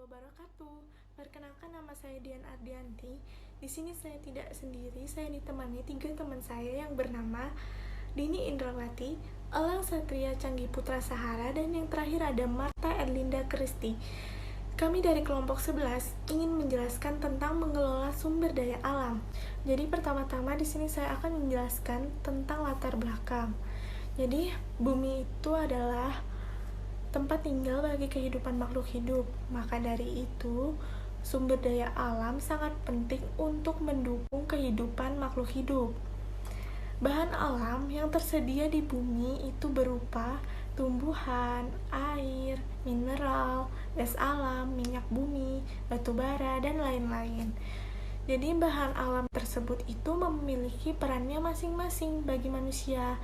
wabarakatuh. Perkenalkan, nama saya Dian Ardianti. Di sini saya tidak sendiri, saya ditemani 3 teman saya yang bernama Dini Indrawati, Elang Satria Canggih Putra Sahara, dan yang terakhir ada Marta Erlinda Kristi. Kami dari kelompok 11 ingin menjelaskan tentang mengelola sumber daya alam. Jadi pertama-tama di sini saya akan menjelaskan tentang latar belakang. Jadi bumi itu adalah tempat tinggal bagi kehidupan makhluk hidup. Maka dari itu, sumber daya alam sangat penting untuk mendukung kehidupan makhluk hidup. Bahan alam yang tersedia di bumi itu berupa tumbuhan, air, mineral, gas alam, minyak bumi, batu bara, dan lain-lain. Jadi bahan alam tersebut itu memiliki perannya masing-masing bagi manusia,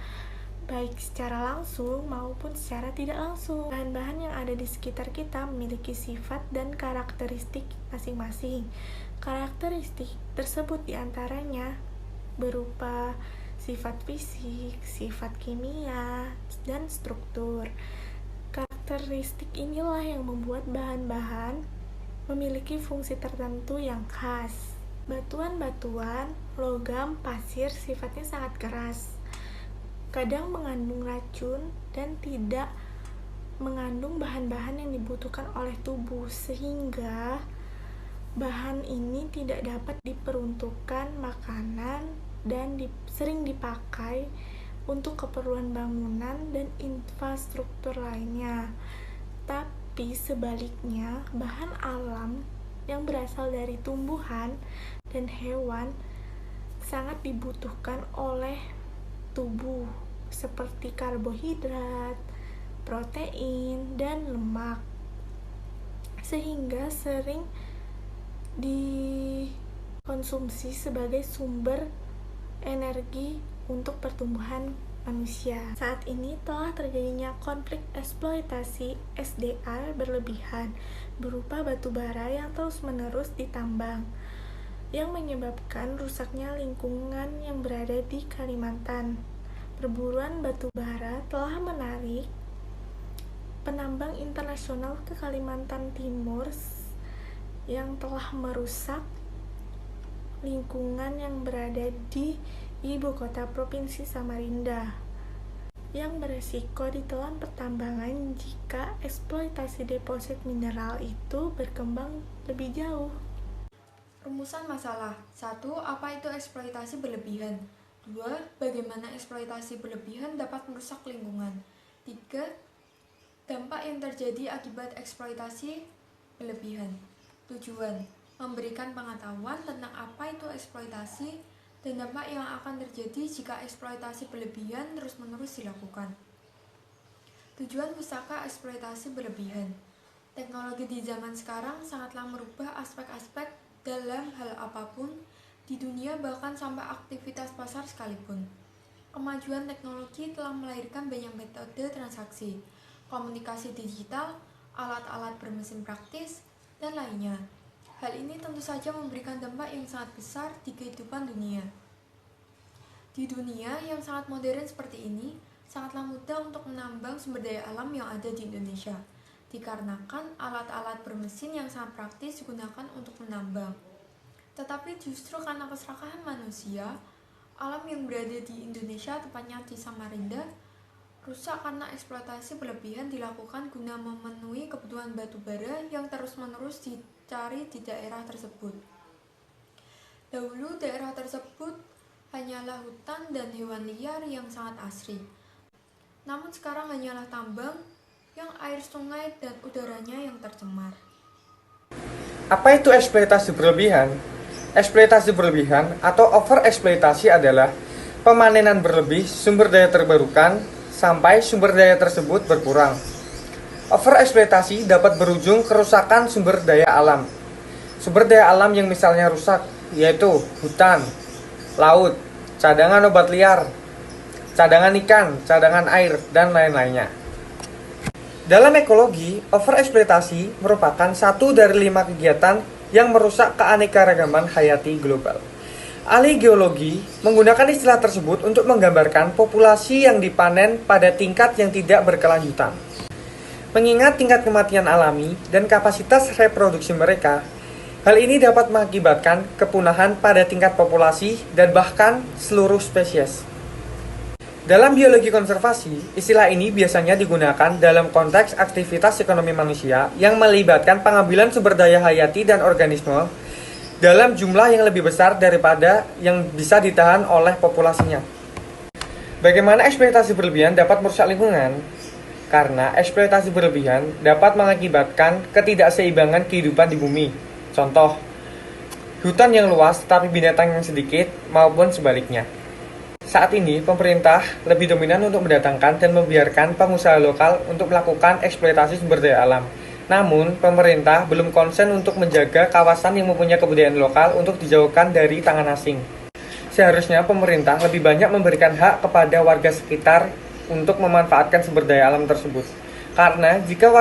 baik secara langsung maupun secara tidak langsung. Bahan-bahan yang ada di sekitar kita memiliki sifat dan karakteristik masing-masing. Karakteristik tersebut diantaranya berupa sifat fisik, sifat kimia, dan struktur. Karakteristik inilah yang membuat bahan-bahan memiliki fungsi tertentu yang khas. Batuan-batuan, logam, pasir sifatnya sangat keras, kadang mengandung racun dan tidak mengandung bahan-bahan yang dibutuhkan oleh tubuh, sehingga bahan ini tidak dapat diperuntukkan makanan dan sering dipakai untuk keperluan bangunan dan infrastruktur lainnya. Tapi sebaliknya, bahan alam yang berasal dari tumbuhan dan hewan sangat dibutuhkan oleh tubuh, seperti karbohidrat, protein, dan lemak, sehingga sering dikonsumsi sebagai sumber energi untuk pertumbuhan manusia. Saat ini telah terjadinya konflik eksploitasi SDA berlebihan berupa batu bara yang terus-menerus ditambang, yang menyebabkan rusaknya lingkungan yang berada di Kalimantan. Perburuan batu bara telah menarik penambang internasional ke Kalimantan Timur yang telah merusak lingkungan yang berada di ibu kota provinsi Samarinda, yang beresiko ditelan pertambangan jika eksploitasi deposit mineral itu berkembang lebih jauh. Rumusan masalah. 1. Apa itu eksploitasi berlebihan? 2. Bagaimana eksploitasi berlebihan dapat merusak lingkungan? 3. Dampak yang terjadi akibat eksploitasi berlebihan. Tujuan: memberikan pengetahuan tentang apa itu eksploitasi dan dampak yang akan terjadi jika eksploitasi berlebihan terus-menerus dilakukan. Tujuan pustaka eksploitasi berlebihan. Teknologi di zaman sekarang sangatlah merubah aspek-aspek dalam hal apapun di dunia, bahkan sampai aktivitas pasar sekalipun. Kemajuan teknologi telah melahirkan banyak metode transaksi, komunikasi digital, alat-alat bermesin praktis, dan lainnya. Hal ini tentu saja memberikan dampak yang sangat besar di kehidupan dunia. Di dunia yang sangat modern seperti ini, sangatlah mudah untuk menambang sumber daya alam yang ada di Indonesia, dikarenakan alat-alat bermesin yang sangat praktis digunakan untuk menambang. Tetapi justru karena keserakahan manusia, alam yang berada di Indonesia, tepatnya di Samarinda, rusak karena eksploitasi berlebihan dilakukan guna memenuhi kebutuhan batu bara yang terus-menerus dicari di daerah tersebut. Dahulu daerah tersebut hanyalah hutan dan hewan liar yang sangat asri. Namun sekarang hanyalah tambang yang air sungai dan udaranya yang tercemar. Apa itu eksploitasi berlebihan? Eksploitasi berlebihan atau overeksploitasi adalah pemanenan berlebih sumber daya terbarukan sampai sumber daya tersebut berkurang. Overeksploitasi dapat berujung kerusakan sumber daya alam. Sumber daya alam yang misalnya rusak yaitu hutan, laut, cadangan obat liar, cadangan ikan, cadangan air, dan lain-lainnya. Dalam ekologi, overeksploitasi merupakan satu dari 5 kegiatan yang merusak keanekaragaman hayati global. Ahli geologi menggunakan istilah tersebut untuk menggambarkan populasi yang dipanen pada tingkat yang tidak berkelanjutan. Mengingat tingkat kematian alami dan kapasitas reproduksi mereka, hal ini dapat mengakibatkan kepunahan pada tingkat populasi dan bahkan seluruh spesies. Dalam biologi konservasi, istilah ini biasanya digunakan dalam konteks aktivitas ekonomi manusia yang melibatkan pengambilan sumber daya hayati dan organisme dalam jumlah yang lebih besar daripada yang bisa ditahan oleh populasinya. Bagaimana eksploitasi berlebihan dapat merusak lingkungan? Karena eksploitasi berlebihan dapat mengakibatkan ketidakseimbangan kehidupan di bumi. Contoh, hutan yang luas tetapi binatang yang sedikit maupun sebaliknya. Saat ini, pemerintah lebih dominan untuk mendatangkan dan membiarkan pengusaha lokal untuk melakukan eksploitasi sumber daya alam. Namun, pemerintah belum konsen untuk menjaga kawasan yang mempunyai kebudayaan lokal untuk dijauhkan dari tangan asing. Seharusnya pemerintah lebih banyak memberikan hak kepada warga sekitar untuk memanfaatkan sumber daya alam tersebut. Karena jika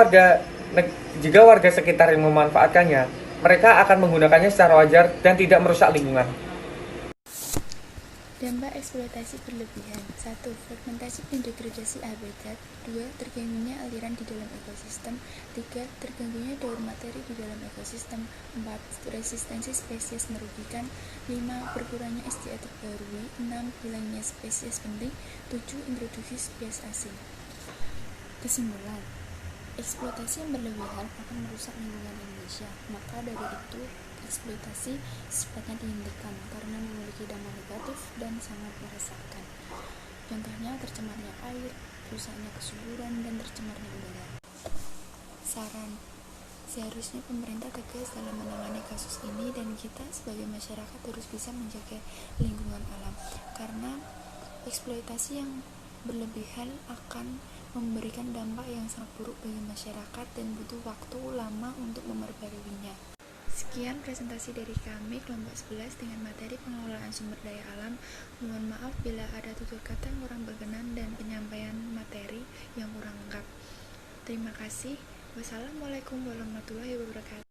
warga sekitar yang memanfaatkannya, mereka akan menggunakannya secara wajar dan tidak merusak lingkungan. Dampak eksploitasi berlebihan. 1. Fragmentasi dan degradasi habitat. 2. Terganggunya aliran di dalam ekosistem. 3. Terganggunya daur materi di dalam ekosistem. 4. Resistensi spesies merugikan. 5. Berkurangnya SDA terbarui. 6. Hilangnya spesies penting. 7. Introduksi spesies asing. Kesimpulan, eksploitasi yang berlebihan akan merusak lingkungan Indonesia. Maka dari itu, eksploitasi secepatnya dihentikan karena memiliki dampak negatif dan sangat meresahkan. Contohnya tercemarnya air, rusaknya kesuburan, dan tercemarnya udara. Saran, seharusnya pemerintah tegas dalam menangani kasus ini dan kita sebagai masyarakat harus bisa menjaga lingkungan alam karena eksploitasi yang berlebihan akan memberikan dampak yang sangat buruk bagi masyarakat dan butuh waktu lama untuk memperbaikinya. Sekian presentasi dari kami kelompok 11 dengan materi pengelolaan sumber daya alam. Mohon maaf bila ada tutur kata yang kurang berkenan dan penyampaian materi yang kurang lengkap. Terima kasih. Wassalamualaikum warahmatullahi wabarakatuh.